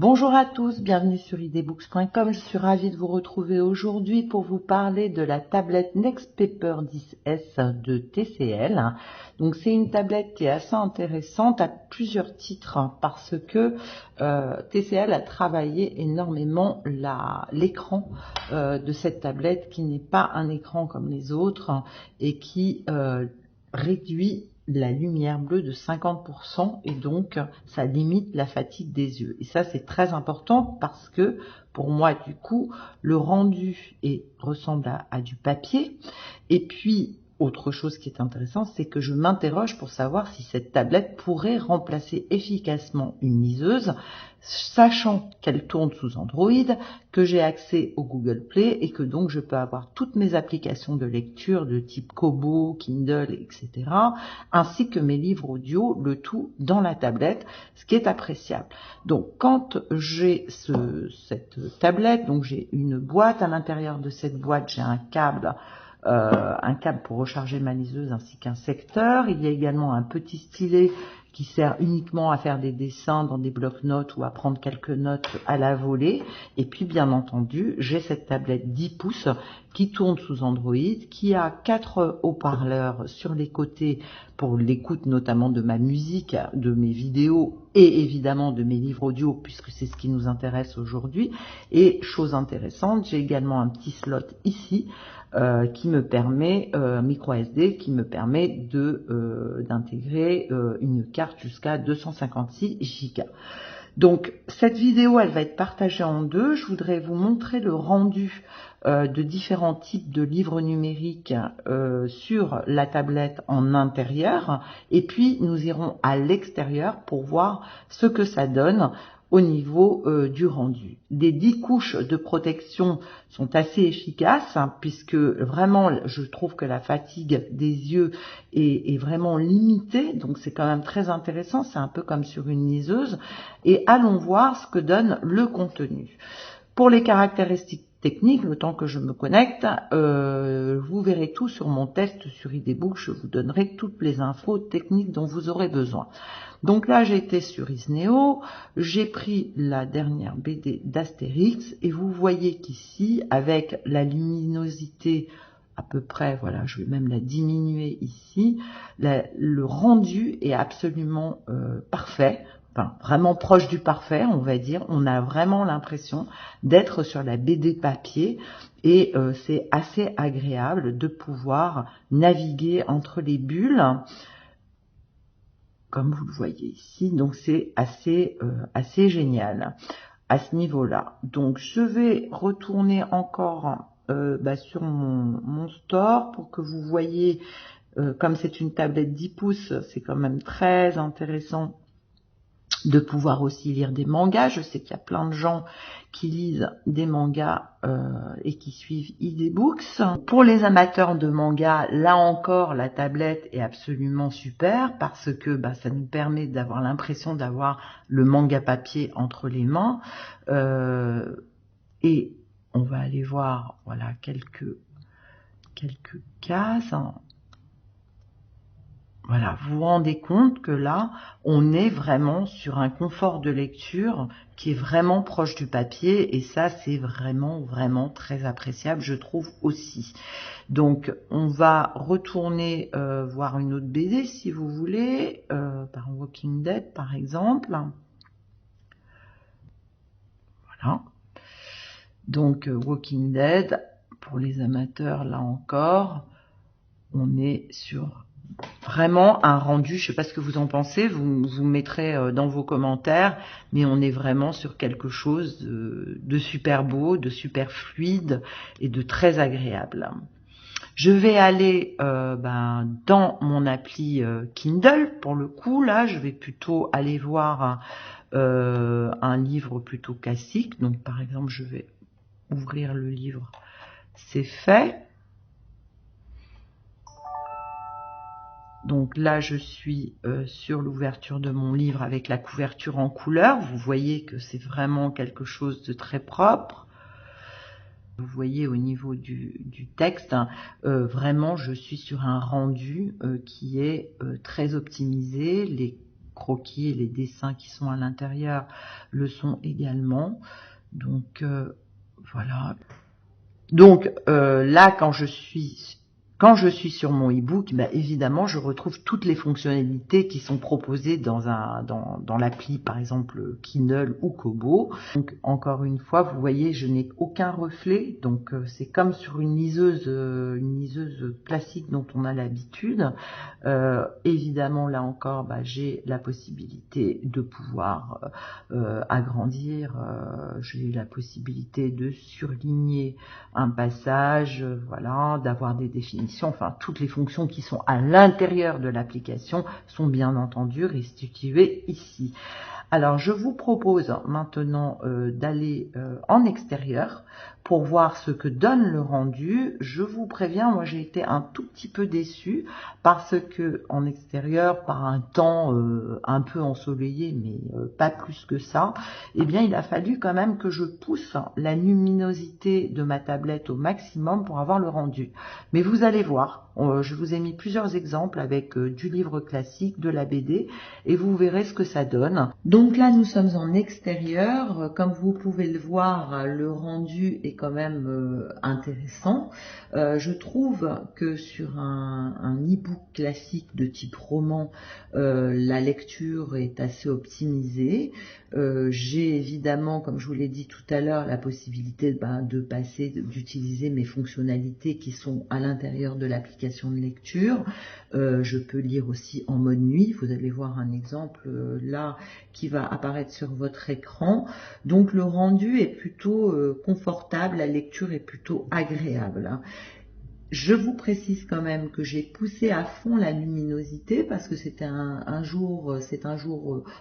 Bonjour à tous, bienvenue sur idbooks.com. Je suis ravie de vous retrouver aujourd'hui pour vous parler de la tablette Nextpaper 10S de TCL. Donc c'est une tablette qui est assez intéressante à plusieurs titres parce que TCL a travaillé énormément l'écran de cette tablette qui n'est pas un écran comme les autres et qui réduit la lumière bleue de 50% et donc ça limite la fatigue des yeux. Et ça c'est très important parce que pour moi du coup le rendu ressemble à du papier. Et puis autre chose qui est intéressant, c'est que je m'interroge pour savoir si cette tablette pourrait remplacer efficacement une liseuse, sachant qu'elle tourne sous Android, que j'ai accès au Google Play et que donc je peux avoir toutes mes applications de lecture de type Kobo, Kindle, etc., ainsi que mes livres audio, le tout dans la tablette, ce qui est appréciable. Donc quand j'ai cette tablette, donc j'ai une boîte, à l'intérieur de cette boîte j'ai un câble pour recharger ma liseuse ainsi qu'un secteur. Il y a également un petit stylet qui sert uniquement à faire des dessins dans des blocs-notes ou à prendre quelques notes à la volée. Et puis bien entendu, j'ai cette tablette 10 pouces qui tourne sous Android, qui a 4 haut-parleurs sur les côtés pour l'écoute notamment de ma musique, de mes vidéos et évidemment de mes livres audio puisque c'est ce qui nous intéresse aujourd'hui. Et chose intéressante, j'ai également un petit slot ici qui me permet, micro SD, qui me permet d'intégrer une carte jusqu'à 256 Go. Donc cette vidéo, elle va être partagée en deux. Je voudrais vous montrer le rendu de différents types de livres numériques sur la tablette en intérieur. Et puis nous irons à l'extérieur pour voir ce que ça donne au niveau du rendu. Les 10 couches de protection sont assez efficaces puisque vraiment je trouve que la fatigue des yeux est vraiment limitée, donc c'est quand même très intéressant, c'est un peu comme sur une liseuse. Et allons voir ce que donne le contenu. Pour les caractéristiques techniques, le temps que je me connecte, vous verrez tout sur mon test sur idBook, je vous donnerai toutes les infos techniques dont vous aurez besoin. Donc là, j'ai été sur Isneo, j'ai pris la dernière BD d'Astérix et vous voyez qu'ici, avec la luminosité à peu près, voilà, je vais même la diminuer ici, le rendu est absolument parfait. Enfin, vraiment proche du parfait, on va dire. On a vraiment l'impression d'être sur la BD papier et c'est assez agréable de pouvoir naviguer entre les bulles, comme vous le voyez ici. Donc c'est assez génial à ce niveau-là. Donc je vais retourner encore sur mon store pour que vous voyez, comme c'est une tablette 10 pouces, c'est quand même très intéressant de pouvoir aussi lire des mangas. Je sais qu'il y a plein de gens qui lisent des mangas et qui suivent idBooks. Pour les amateurs de mangas, là encore, la tablette est absolument super parce que ça nous permet d'avoir l'impression d'avoir le manga papier entre les mains. Et on va aller voir, voilà, quelques cases. Voilà, vous vous rendez compte que là, on est vraiment sur un confort de lecture qui est vraiment proche du papier et ça, c'est vraiment très appréciable, je trouve aussi. Donc, on va retourner voir une autre BD si vous voulez, par Walking Dead par exemple. Voilà. Donc, Walking Dead, pour les amateurs, là encore, on est sur vraiment un rendu, je ne sais pas ce que vous en pensez, vous mettrez dans vos commentaires, mais on est vraiment sur quelque chose de super beau, de super fluide et de très agréable. Je vais aller dans mon appli Kindle, pour le coup, là, je vais plutôt aller voir un livre plutôt classique. Donc, par exemple, je vais ouvrir le livre, c'est fait. Donc là, je suis sur l'ouverture de mon livre avec la couverture en couleur. Vous voyez que c'est vraiment quelque chose de très propre. Vous voyez au niveau du texte, vraiment, je suis sur un rendu qui est très optimisé. Les croquis, les dessins qui sont à l'intérieur le sont également. Donc voilà. Donc là, quand je suis sur mon e-book, bah, évidemment, je retrouve toutes les fonctionnalités qui sont proposées dans l'appli, par exemple Kindle ou Kobo. Donc encore une fois, vous voyez, je n'ai aucun reflet, donc c'est comme sur une liseuse classique dont on a l'habitude. Évidemment, là encore, bah, j'ai la possibilité de pouvoir agrandir. J'ai la possibilité de surligner un passage, voilà, d'avoir des définitions, enfin toutes les fonctions qui sont à l'intérieur de l'application sont bien entendu restituées ici. Alors je vous propose maintenant d'aller en extérieur pour voir ce que donne le rendu. Je vous préviens, moi j'ai été un tout petit peu déçue parce que en extérieur, par un temps un peu ensoleillé, mais pas plus que ça, eh bien il a fallu quand même que je pousse la luminosité de ma tablette au maximum pour avoir le rendu. Mais vous allez voir, je vous ai mis plusieurs exemples avec du livre classique, de la BD, et vous verrez ce que ça donne. Donc là, nous sommes en extérieur. Comme vous pouvez le voir, le rendu est quand même intéressant. Je trouve que sur un e-book classique de type roman, la lecture est assez optimisée. J'ai évidemment, comme je vous l'ai dit tout à l'heure, la possibilité d'utiliser mes fonctionnalités qui sont à l'intérieur de l'application de lecture. Je peux lire aussi en mode nuit. Vous allez voir un exemple là qui va apparaître sur votre écran. Donc le rendu est plutôt confortable, la lecture est plutôt agréable. Je vous précise quand même que j'ai poussé à fond la luminosité parce que c'est un jour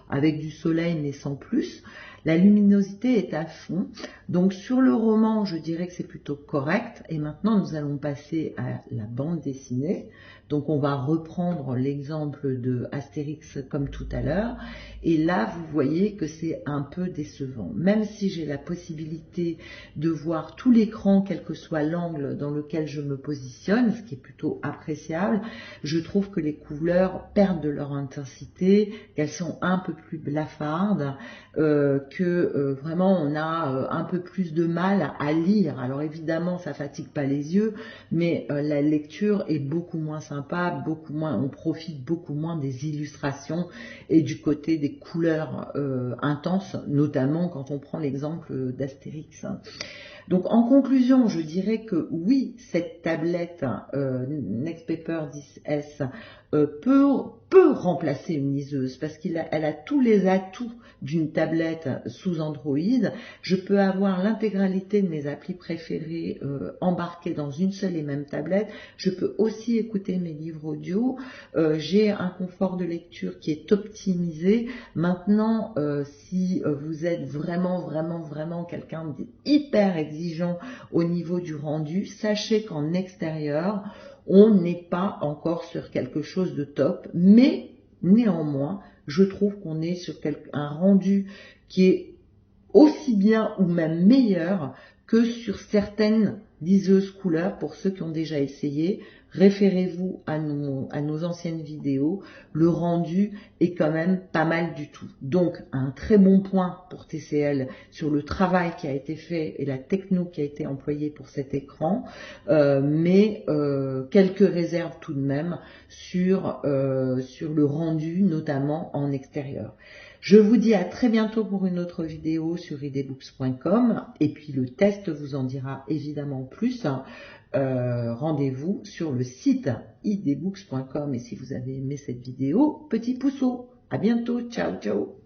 avec du soleil mais sans plus. La luminosité est à fond. Donc sur le roman, je dirais que c'est plutôt correct. Et maintenant, nous allons passer à la bande dessinée. Donc on va reprendre l'exemple de Astérix comme tout à l'heure. Et là, vous voyez que c'est un peu décevant. Même si j'ai la possibilité de voir tout l'écran, quel que soit l'angle dans lequel je me positionne, ce qui est plutôt appréciable, je trouve que les couleurs perdent de leur intensité, qu'elles sont un peu plus blafardes, que vraiment on a un peu plus de mal à lire. Alors évidemment, ça fatigue pas les yeux, mais la lecture est beaucoup moins sympa, on profite beaucoup moins des illustrations et du côté des couleurs intenses, notamment quand on prend l'exemple d'Astérix. Donc en conclusion, je dirais que oui, cette tablette Nextpaper 10S peut remplacer une liseuse parce elle a tous les atouts d'une tablette sous Android. Je peux avoir l'intégralité de mes applis préférées embarquées dans une seule et même tablette. Je peux aussi écouter mes livres audio. J'ai un confort de lecture qui est optimisé. Maintenant, si vous êtes vraiment quelqu'un d'hyper exigeant au niveau du rendu, sachez qu'en extérieur, on n'est pas encore sur quelque chose de top, mais néanmoins, je trouve qu'on est sur un rendu qui est aussi bien ou même meilleur que sur certaines liseuses couleurs. Pour ceux qui ont déjà essayé, référez-vous à nos anciennes vidéos, le rendu est quand même pas mal du tout. Donc un très bon point pour TCL sur le travail qui a été fait et la techno qui a été employée pour cet écran, mais quelques réserves tout de même sur le rendu, notamment en extérieur. Je vous dis à très bientôt pour une autre vidéo sur idbooks.com et puis le test vous en dira évidemment plus. Rendez-vous sur le site idbooks.com et si vous avez aimé cette vidéo, petit pouceau. À bientôt, ciao ciao.